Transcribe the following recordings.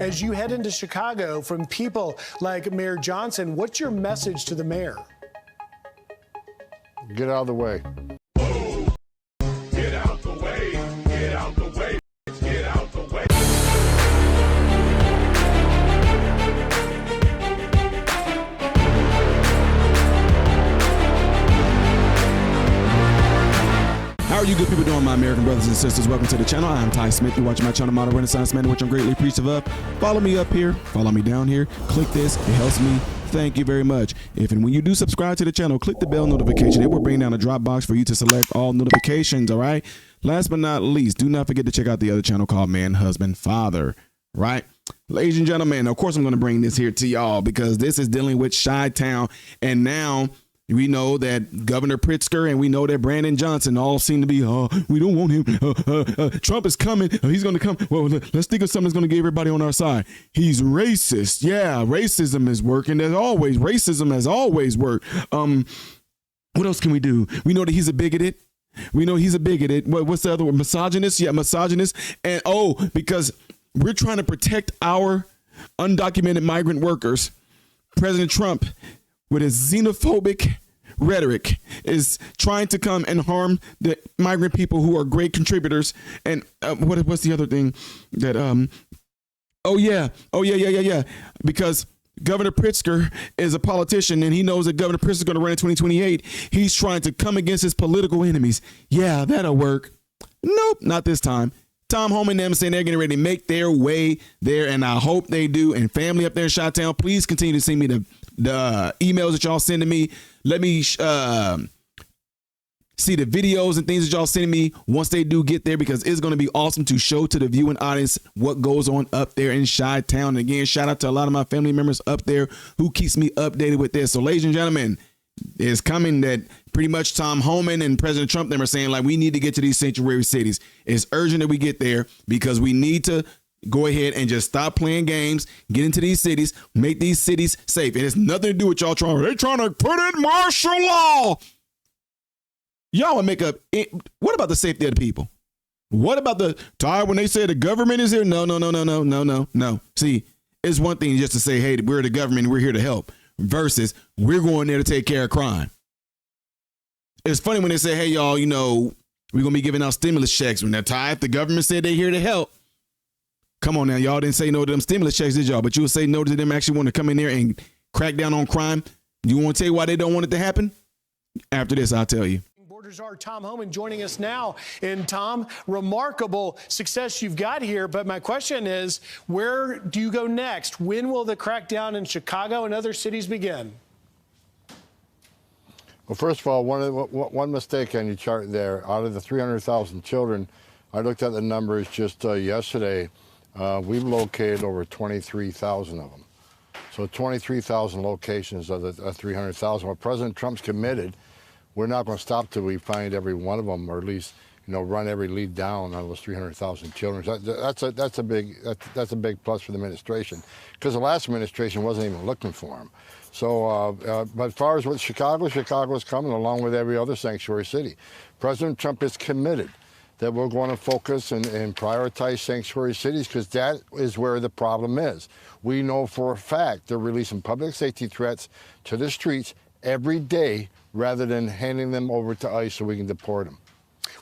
as you head into Chicago from people like Mayor Johnson, what's your message to the mayor? Get out of the way. Get out the way. Get out the way. Get out the way. How are you good people doing, my American brothers and sisters? Welcome to the channel. I'm Ty Smith. You're watching my channel, Modern Renaissance Man, which I'm greatly appreciative of. Follow me up here. Follow me down here. Click this. It helps me. Thank you very much. If and when you do subscribe to the channel, click the bell notification. It will bring down a drop box for you to select all notifications, all right? Last but not least, do not forget to check out the other channel called Man, Husband, Father, right? Ladies and gentlemen, of course I'm going to bring this here to y'all because this is dealing with Chi-Town, and now we know that Governor Pritzker and we know that Brandon Johnson all seem to be, we don't want him. Trump is coming. He's going to come. Well, let's think of something that's going to get everybody on our side. He's racist. Yeah, racism is working as always. Racism has always worked. What else can we do? We know that he's a bigoted. We know he's a bigoted. What's the other one? Misogynist. Yeah, misogynist. And because we're trying to protect our undocumented migrant workers, President Trump, with his xenophobic rhetoric, is trying to come and harm the migrant people who are great contributors. And what's the other thing that, because Governor Pritzker is a politician and he knows that Governor Pritzker is going to run in 2028. He's trying to come against his political enemies. Yeah, that'll work. Nope, not this time. Tom Homan and them saying they're getting ready to make their way there, and I hope they do. And family up there in Chi-Town, please continue to send me the emails that y'all send to me. Let me see the videos and things that y'all send me once they do get there, because it's going to be awesome to show to the viewing audience what goes on up there in Chi-Town. And again, shout out to a lot of my family members up there who keeps me updated with this. So ladies and gentlemen, it's coming that pretty much Tom Homan and President Trump, them are saying like, we need to get to these sanctuary cities. It's urgent that we get there because we need to go ahead and just stop playing games, get into these cities, make these cities safe. And it's nothing to do with y'all they're trying to put in martial law. Y'all would make up. What about the safety of the people? What about the time when they say the government is here? No. See, it's one thing just to say, hey, we're the government, we're here to help, versus we're going there to take care of crime. It's funny when they say, hey, y'all, we're going to be giving out stimulus checks. When they're tired, the government said they're here to help. Come on now, y'all didn't say no to them stimulus checks, did y'all? But you would say no to them actually want to come in there and crack down on crime. You want to tell you why they don't want it to happen? After this, I'll tell you. Borders are Tom Homan joining us now. And Tom, remarkable success you've got here. But my question is, where do you go next? When will the crackdown in Chicago and other cities begin? Well, first of all, one mistake on your chart there. Out of the 300,000 children, I looked at the numbers just yesterday. We've located over 23,000 of them. So 23,000 locations of the 300,000. Well, President Trump's committed. We're not going to stop till we find every one of them, or at least run every lead down on those 300,000 children. That's a big plus for the administration, because the last administration wasn't even looking for them. So, but as far as with Chicago is coming along with every other sanctuary city. President Trump is committed that we're going to focus and prioritize sanctuary cities, because that is where the problem is. We know for a fact they're releasing public safety threats to the streets every day rather than handing them over to ICE so we can deport them.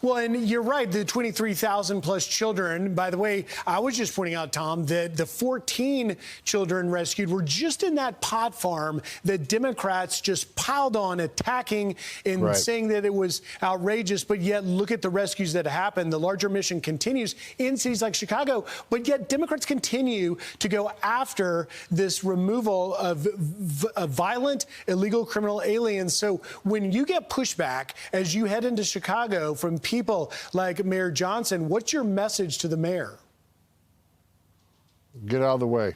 Well, and you're right, the 23,000 plus children. By the way, I was just pointing out, Tom, that the 14 children rescued were just in that pot farm that Democrats just piled on, attacking and saying that it was outrageous. But yet, look at the rescues that happened. The larger mission continues in cities like Chicago. But yet, Democrats continue to go after this removal of violent, illegal criminal aliens. So when you get pushback as you head into Chicago from people like Mayor Johnson, what's your message to the mayor? Get out of the way,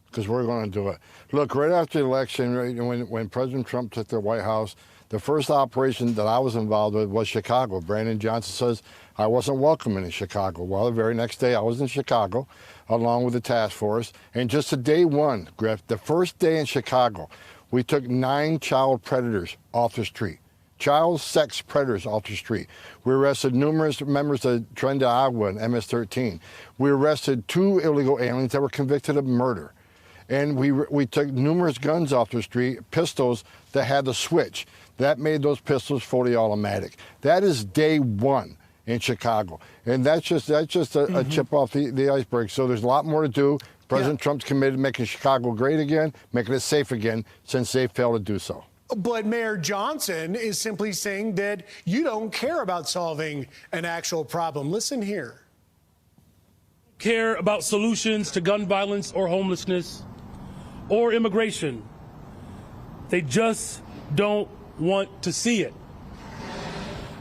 because we're going to do it. Look, right after the election, when President Trump took the White House, the first operation that I was involved with was Chicago. Brandon Johnson says I wasn't welcome in Chicago. Well, the very next day I was in Chicago along with the task force. And just the day one, Griff, the first day in Chicago, we took 9 child predators off the street. child sex predators off the street. We arrested numerous members of Tren de Agua and MS-13. We arrested 2 illegal aliens that were convicted of murder. And we took numerous guns off the street, pistols that had the switch. That made those pistols fully automatic. That is day one in Chicago. And that's just a chip off the iceberg. So there's a lot more to do. President Trump's committed to making Chicago great again, making it safe again, since they failed to do so. But Mayor Johnson is simply saying that you don't care about solving an actual problem. Listen here. Care about solutions to gun violence or homelessness or immigration. They just don't want to see it.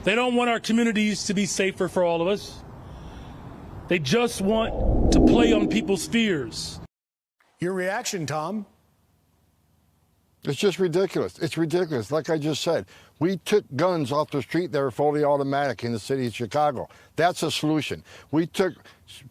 They don't want our communities to be safer for all of us. They just want to play on people's fears. Your reaction, Tom? It's just ridiculous. It's ridiculous. Like I just said, we took guns off the street that were fully automatic in the city of Chicago. That's a solution. We took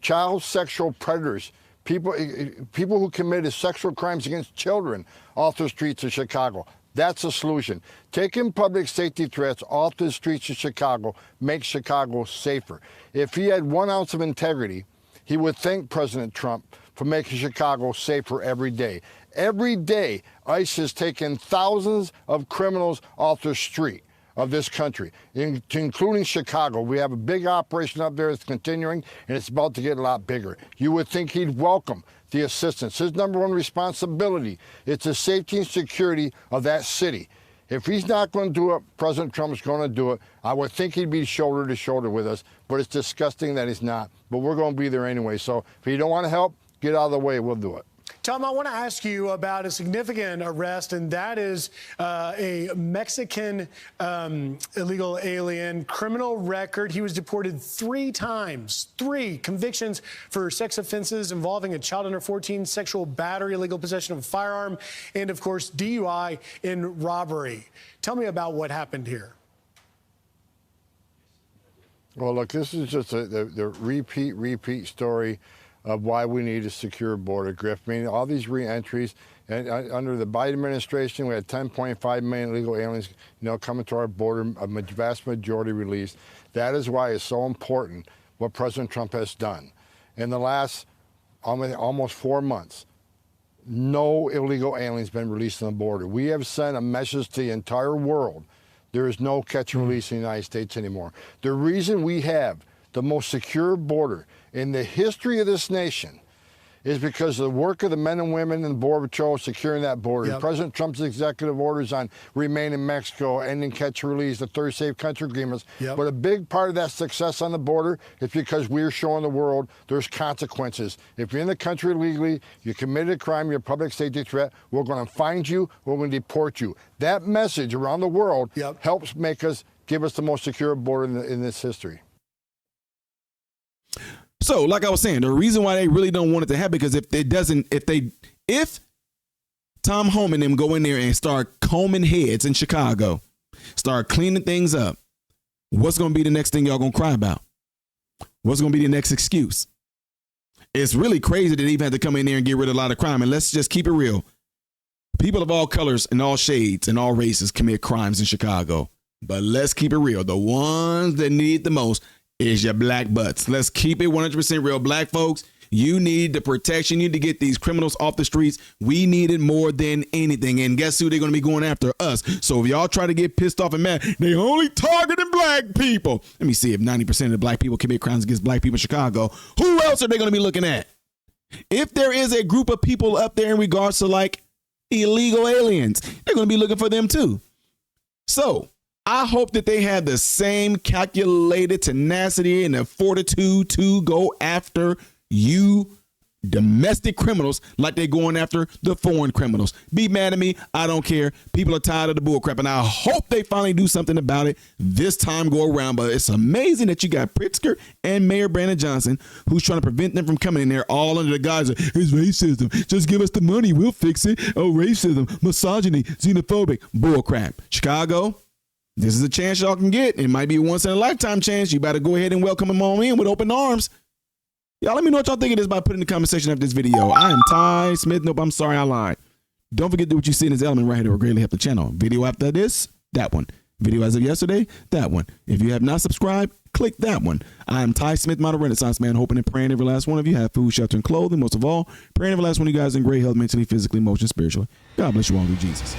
child sexual predators, people who committed sexual crimes against children, off the streets of Chicago. That's a solution. Taking public safety threats off the streets of Chicago makes Chicago safer. If he had 1 ounce of integrity, he would thank President Trump for making Chicago safer every day. Every day, ICE has taken thousands of criminals off the street of this country, including Chicago. We have a big operation up there that's continuing, and it's about to get a lot bigger. You would think he'd welcome the assistance. His #1 responsibility is the safety and security of that city. If he's not going to do it, President Trump is going to do it. I would think he'd be shoulder to shoulder with us, but it's disgusting that he's not. But we're going to be there anyway. So if you don't want to help, get out of the way. We'll do it. Tom, I want to ask you about a significant arrest, and that is a Mexican illegal alien, criminal record. He was deported 3 times, 3 convictions for sex offenses involving a child under 14, sexual battery, illegal possession of a firearm, and, of course, DUI in robbery. Tell me about what happened here. Well, look, this is just the repeat story of why we need a secure border, Griff. I mean, all these re-entries, and under the Biden administration, we had 10.5 million illegal aliens, coming to our border, a vast majority released. That is why it's so important what President Trump has done. In the last almost 4 months, no illegal aliens been released on the border. We have sent a message to the entire world. There is no catch and release in the United States anymore. The reason we have the most secure border in the history of this nation is because of the work of the men and women in the Border Patrol securing that border. Yep. President Trump's executive orders on remain in Mexico, ending catch and release, the 30 safe country agreements. Yep. But a big part of that success on the border is because we're showing the world there's consequences. If you're in the country illegally, you committed a crime, you're a public safety threat, we're going to find you, we're going to deport you. That message around the world helps give us the most secure border in this history. So, like I was saying, the reason why they really don't want it to happen, because if Tom Homan and them go in there and start combing heads in Chicago, start cleaning things up, what's going to be the next thing y'all going to cry about? What's going to be the next excuse? It's really crazy that they even had to come in there and get rid of a lot of crime. And let's just keep it real. People of all colors and all shades and all races commit crimes in Chicago. But let's keep it real. The ones that need the most is your black butts. Let's keep it 100% real. Black folks, you need the protection. You need to get these criminals off the streets. We need it more than anything. And guess who they're going to be going after? Us. So if y'all try to get pissed off and mad, they only targeting black people. Let me see if 90% of the black people commit crimes against black people in Chicago. Who else are they going to be looking at? If there is a group of people up there in regards to like illegal aliens, they're going to be looking for them too. So I hope that they have the same calculated tenacity and the fortitude to go after you domestic criminals like they're going after the foreign criminals. Be mad at me. I don't care. People are tired of the bullcrap, and I hope they finally do something about it this time go around. But it's amazing that you got Pritzker and Mayor Brandon Johnson who's trying to prevent them from coming in there all under the guise of it's racism. Just give us the money. We'll fix it. Oh, racism, misogyny, xenophobic, bullcrap. Chicago, this is a chance y'all can get. It might be a once-in-a-lifetime chance. You better go ahead and welcome them on in with open arms. Y'all let me know what y'all think of this by putting in the comment section of this video. I am Ty Smith. Nope, I'm sorry, I lied. Don't forget to do what you see in this element right here. It will greatly help the channel. Video after this, that one. Video as of yesterday, that one. If you have not subscribed, click that one. I am Ty Smith, model Renaissance man, hoping and praying every last one of you have food, shelter, and clothing. Most of all, praying every last one of you guys in great health, mentally, physically, emotionally, spiritually. God bless you all, through Jesus.